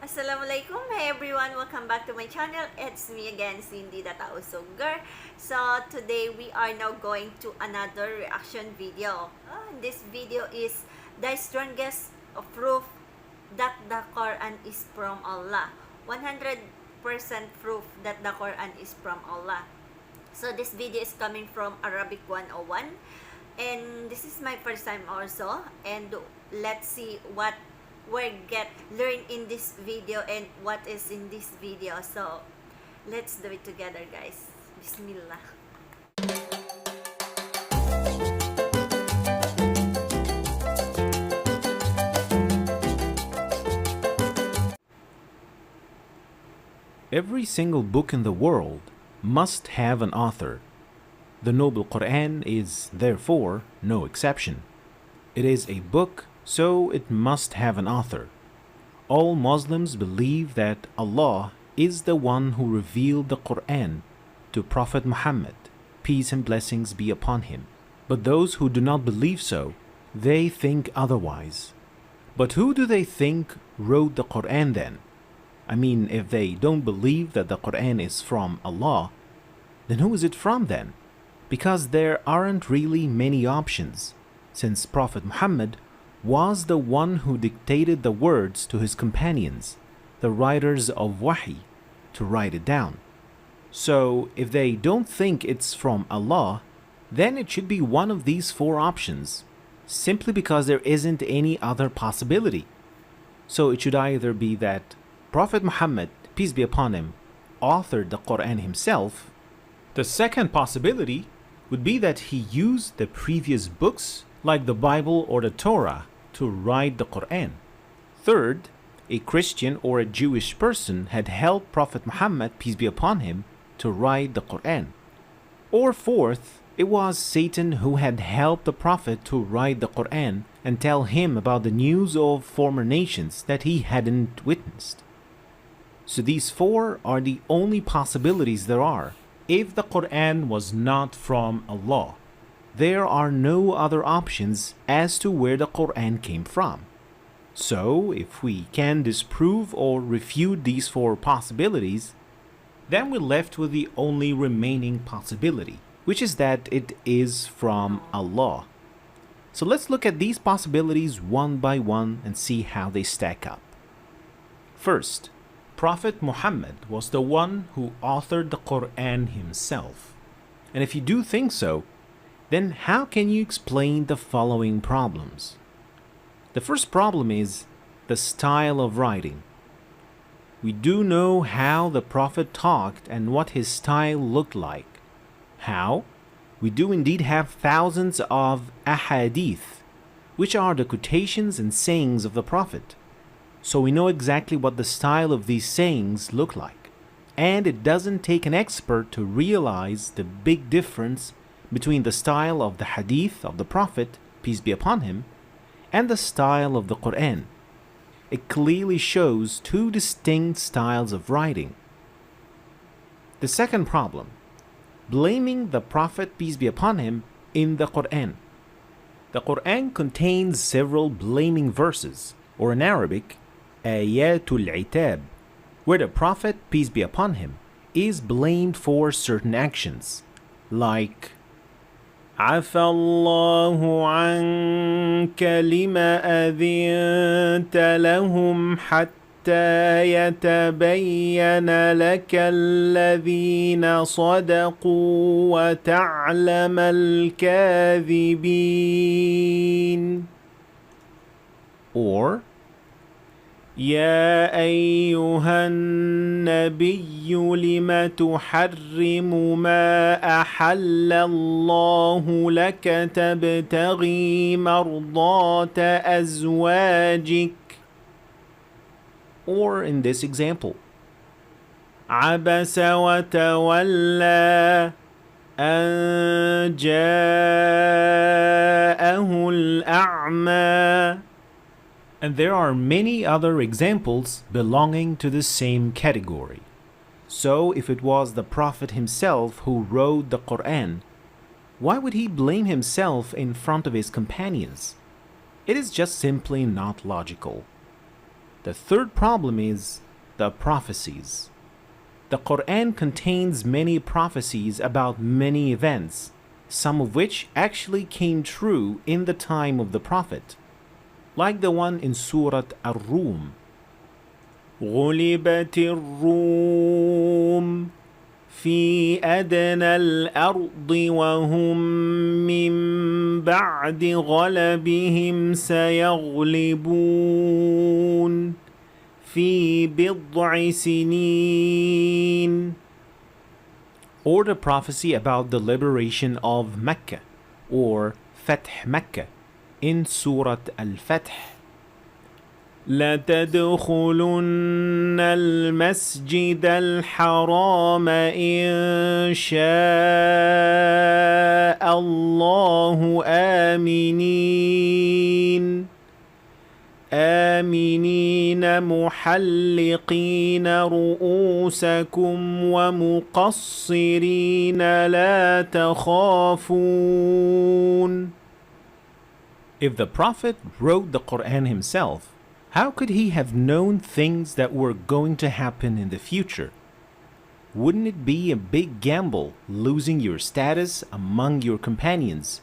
Assalamualaikum, hey everyone, welcome back to my channel. It's me again, Cindy the Tausugar. So today we are now going to another reaction video. This video is the strongest proof that the Quran is from Allah. 100% proof that the Quran is from Allah. So this video is coming from Arabic 101, and this is my first time also, and let's see what we get learn in this video and what is in this video. So let's do it together, guys. Bismillah. Every single book in the world must have an author. The Noble Quran is, therefore, no exception. It is a book, so it must have an author. All Muslims believe that Allah is the one who revealed the Quran to Prophet Muhammad, peace and blessings be upon him. But those who do not believe so, they think otherwise. But who do they think wrote the Quran then? I mean, if they don't believe that the Quran is from Allah, then who is it from then? Because there aren't really many options, since Prophet Muhammad was the one who dictated the words to his companions, the writers of Wahi, to write it down. So, if they don't think it's from Allah, then it should be one of these four options, simply because there isn't any other possibility. So it should either be that Prophet Muhammad, peace be upon him, authored the Quran himself. The second possibility would be that he used the previous books like the Bible or the Torah to write the Quran. Third, a Christian or a Jewish person had helped Prophet Muhammad, peace be upon him, to write the Quran. Or fourth, it was Satan who had helped the Prophet to write the Quran and tell him about the news of former nations that he hadn't witnessed. So these four are the only possibilities there are if the Quran was not from Allah. There are no other options as to where the Quran came from. So, if we can disprove or refute these four possibilities, then we're left with the only remaining possibility, which is that it is from Allah. So let's look at these possibilities one by one and see how they stack up. First, Prophet Muhammad was the one who authored the Quran himself. And if you do think so, then how can you explain the following problems? The first problem is the style of writing. We do know how the Prophet talked and what his style looked like. How? We do indeed have thousands of ahadith, which are the quotations and sayings of the Prophet. So we know exactly what the style of these sayings look like. And it doesn't take an expert to realize the big difference between the style of the hadith of the Prophet, peace be upon him, and the style of the Quran. It clearly shows two distinct styles of writing. The second problem, blaming the Prophet, peace be upon him, in the Quran. The Quran contains several blaming verses, or in Arabic, ayatul itab, where the Prophet, peace be upon him, is blamed for certain actions, like عفى الله عنك لما أذنت لهم حتى يتبين لك الذين صدقوا وتعلم الكاذبين. Or يا أيها النبي لم تحرم ما أحل الله لك تبتغي مرضات أزواجك. Or in this example, عبس وتولى أن جاءه الأعمى. And there are many other examples belonging to the same category. So if it was the Prophet himself who wrote the Quran, why would he blame himself in front of his companions? It is just simply not logical. The third problem is the prophecies. The Quran contains many prophecies about many events, some of which actually came true in the time of the Prophet, like the one in Surah Ar-Rum. غُلِبَتِ الرُّومُ في أدنى الأرض وهم من بعد غلبهم سيغلبون في بضع سنين. Or the prophecy about the liberation of Mecca, or Fath Mecca, in Surah Al-Fath. لتدخلن المسجد الحرام إن شاء الله آمنين محلقين رؤوسكم ومقصرين لا تخافون. If the Prophet wrote the Quran himself, how could he have known things that were going to happen in the future? Wouldn't it be a big gamble losing your status among your companions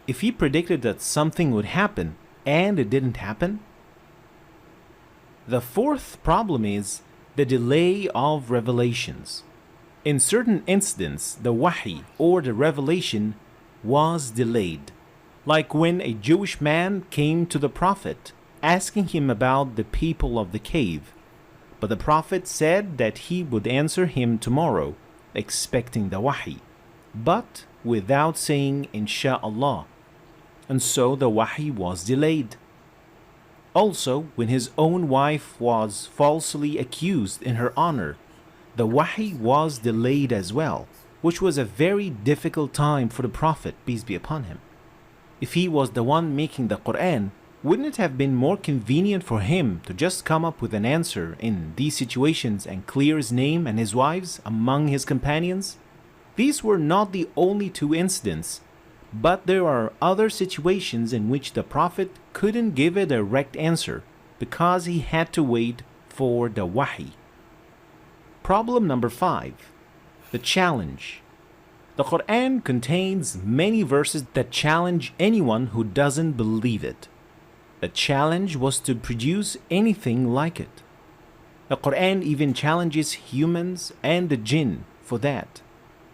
if he predicted that something would happen and it didn't happen? The fourth problem is the delay of revelations. In certain incidents, the wahi, or the revelation, was delayed, like when a Jewish man came to the Prophet asking him about the people of the cave, but the Prophet said that he would answer him tomorrow, expecting the wahi, but without saying Insha'Allah, and so the wahi was delayed. Also, when his own wife was falsely accused in her honor, the wahi was delayed as well, which was a very difficult time for the Prophet, peace be upon him. If he was the one making the Quran, wouldn't it have been more convenient for him to just come up with an answer in these situations and clear his name and his wives among his companions? These were not the only two incidents, but there are other situations in which the Prophet couldn't give a direct answer because he had to wait for the wahi. Problem number 5. The challenge. The Quran contains many verses that challenge anyone who doesn't believe it. The challenge was to produce anything like it. The Quran even challenges humans and the jinn for that.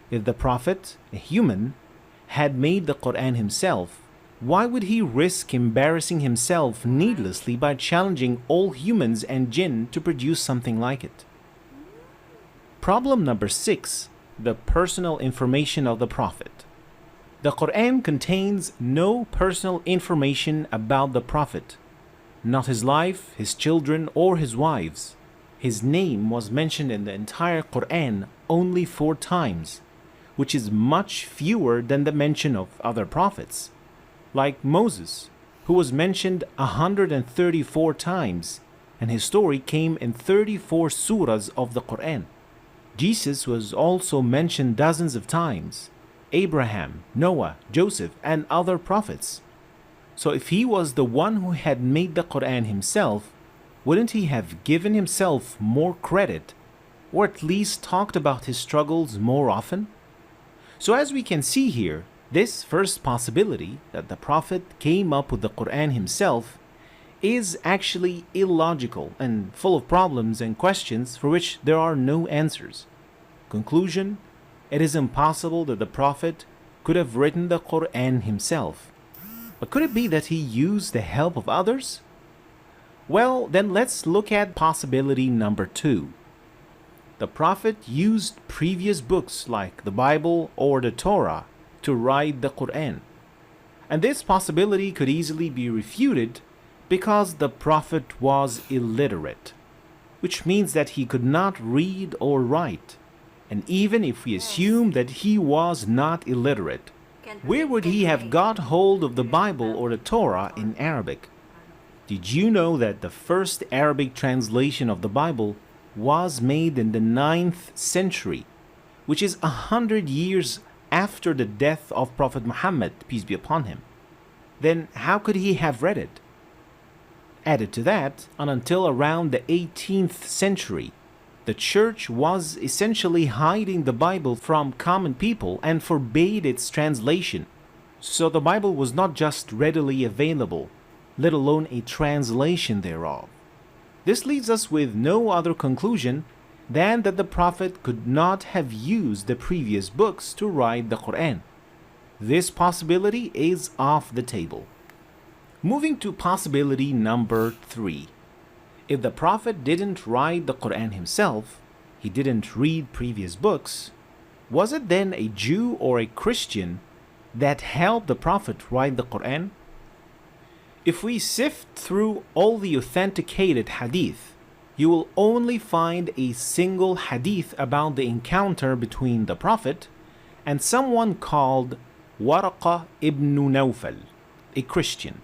If the Prophet, a human, had made the Quran himself, why would he risk embarrassing himself needlessly by challenging all humans and jinn to produce something like it? Problem number 6. The personal information of the Prophet. The Quran contains no personal information about the Prophet, not his life, his children, or his wives. His name was mentioned in the entire Quran only 4 times, which is much fewer than the mention of other prophets, like Moses, who was mentioned 134 times, and his story came in 34 surahs of the Quran. Jesus was also mentioned dozens of times, Abraham, Noah, Joseph, and other prophets. So if he was the one who had made the Quran himself, wouldn't he have given himself more credit, or at least talked about his struggles more often? So as we can see here, this first possibility, that the Prophet came up with the Quran himself, is actually illogical and full of problems and questions for which there are no answers. Conclusion: it is impossible that the Prophet could have written the Quran himself. But could it be that he used the help of others? Well, then let's look at possibility number 2. The Prophet used previous books like the Bible or the Torah to write the Quran. And this possibility could easily be refuted because the Prophet was illiterate, which means that he could not read or write. And even if we assume that he was not illiterate, where would he have got hold of the Bible or the Torah in Arabic? Did you know that the first Arabic translation of the Bible was made in the 9th century, which is 100 years after the death of Prophet Muhammad, peace be upon him? Then how could he have read it? Added to that, and until around the 18th century, the church was essentially hiding the Bible from common people and forbade its translation. So the Bible was not just readily available, let alone a translation thereof. This leaves us with no other conclusion than that the Prophet could not have used the previous books to write the Quran. This possibility is off the table. Moving to possibility number 3. If the Prophet didn't write the Quran himself, he didn't read previous books, was it then a Jew or a Christian that helped the Prophet write the Quran? If we sift through all the authenticated hadith, you will only find a single hadith about the encounter between the Prophet and someone called Waraqa ibn Nawfal, a Christian.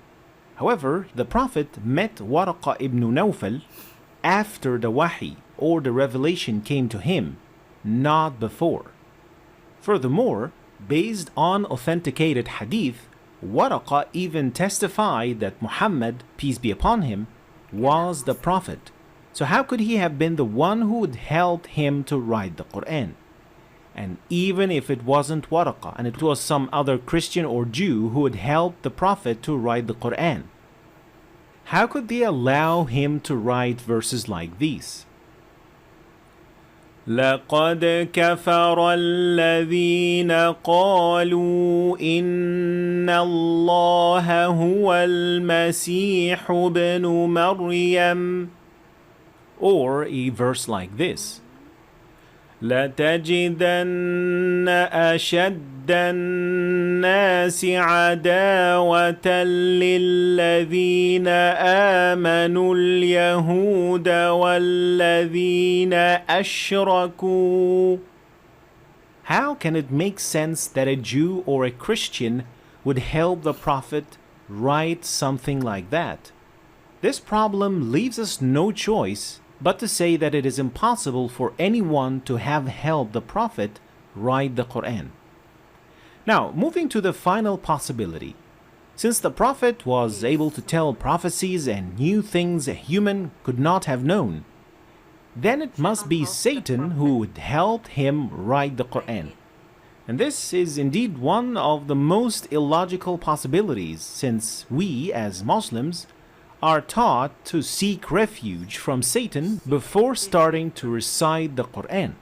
However, the Prophet met Waraqa ibn Nawfal after the wahi or the revelation came to him, not before. Furthermore, based on authenticated hadith, Waraqa even testified that Muhammad, peace be upon him, was the Prophet. So how could he have been the one who would help him to write the Quran? And even if it wasn't Waraqa and it was some other Christian or Jew who would help the Prophet to write the Quran, how could they allow him to write verses like these? لقد كفر الذين قالوا إن الله هو المسيح ابن مريم. Or a verse like this: لتجدن أشد الناس عداوة للذين آمنوا اليهود والذين أشركوا. How can it make sense that a Jew or a Christian would help the Prophet write something like that? This problem leaves us no choice but to say that it is impossible for anyone to have helped the Prophet write the Quran. Now, moving to the final possibility. Since the Prophet was able to tell prophecies and knew things a human could not have known, then it must be Satan who would help him write the Quran. And this is indeed one of the most illogical possibilities, since we, as Muslims, are taught to seek refuge from Satan before starting to recite the Quran.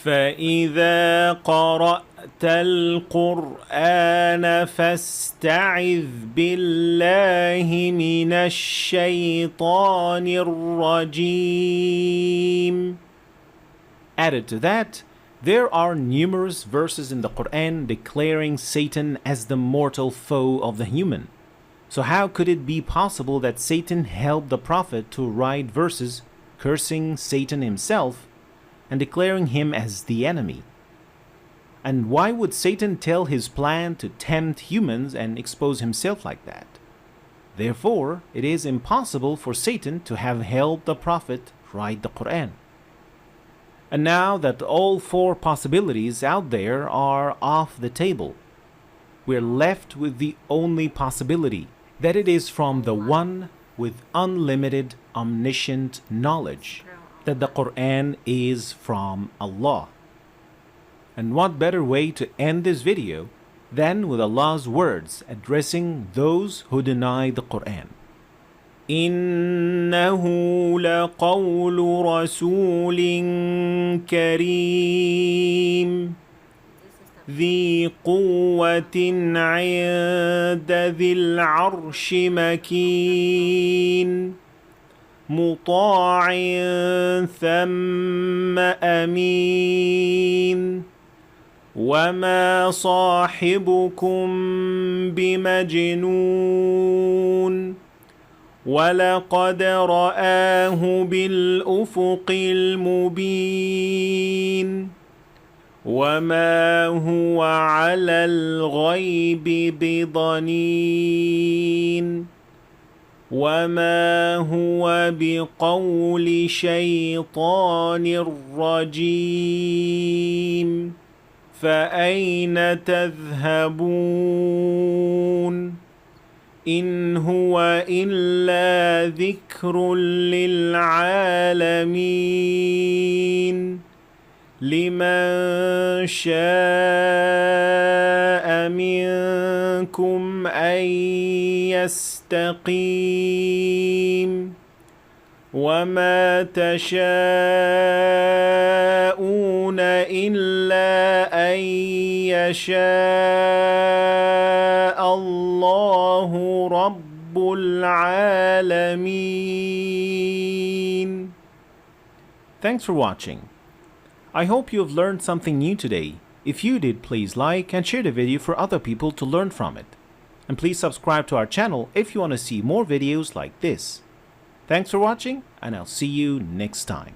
فَإِذَا قَرَأْتَ الْقُرْآنَ فَاسْتَعِذْ بِاللَّهِ مِنَ الشَّيْطَانِ الرَّجِيمِ. Added to that, there are numerous verses in the Quran declaring Satan as the mortal foe of the human. So how could it be possible that Satan helped the Prophet to write verses cursing Satan himself and declaring him as the enemy? And why would Satan tell his plan to tempt humans and expose himself like that? Therefore, it is impossible for Satan to have helped the Prophet write the Quran. And now that all 4 possibilities out there are off the table, we're left with the only possibility, that it is from the one with unlimited omniscient knowledge, that the Quran is from Allah. And what better way to end this video than with Allah's words addressing those who deny the Quran. إِنَّهُ لَقَوْلُ رَسُولٍ كَرِيمٍ ذي قوة عند ذي العرش مكين مطاع ثم أمين وما صاحبكم بمجنون ولقد رآه بالأفق المبين وما هو على الغيب بضنين وما هو بقول شيطان رجيم فأين تذهبون إن هو إلا ذكر للعالمين لمن شاء منكم أن يستقيم وما تشاءون إلا أن يشاء الله رب العالمين. Thanks for watching. I hope you have learned something new today. If you did, please like and share the video for other people to learn from it. And please subscribe to our channel if you want to see more videos like this. Thanks for watching, and I'll see you next time.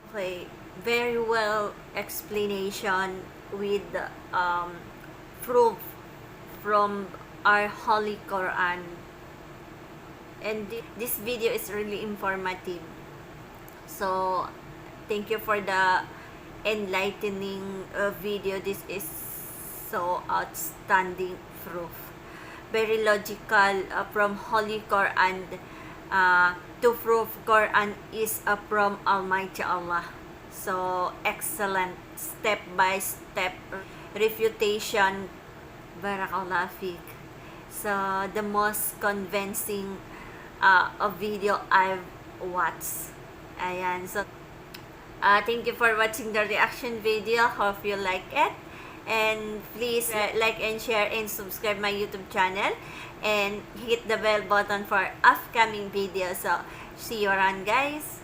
Okay, very well explanation with proof from our Holy Quran. And this video is really informative. So, thank you for the enlightening video. This is so outstanding proof. Very logical from Holy Quran to prove Quran is from Almighty Allah. So, excellent step-by-step refutation. Barakallah fiqh. So, the most convincing video I've watched. Ayan. So, thank you for watching the reaction video. Hope you like it. And please like and share and subscribe my YouTube channel. And hit the bell button for upcoming videos. So, see you around, guys.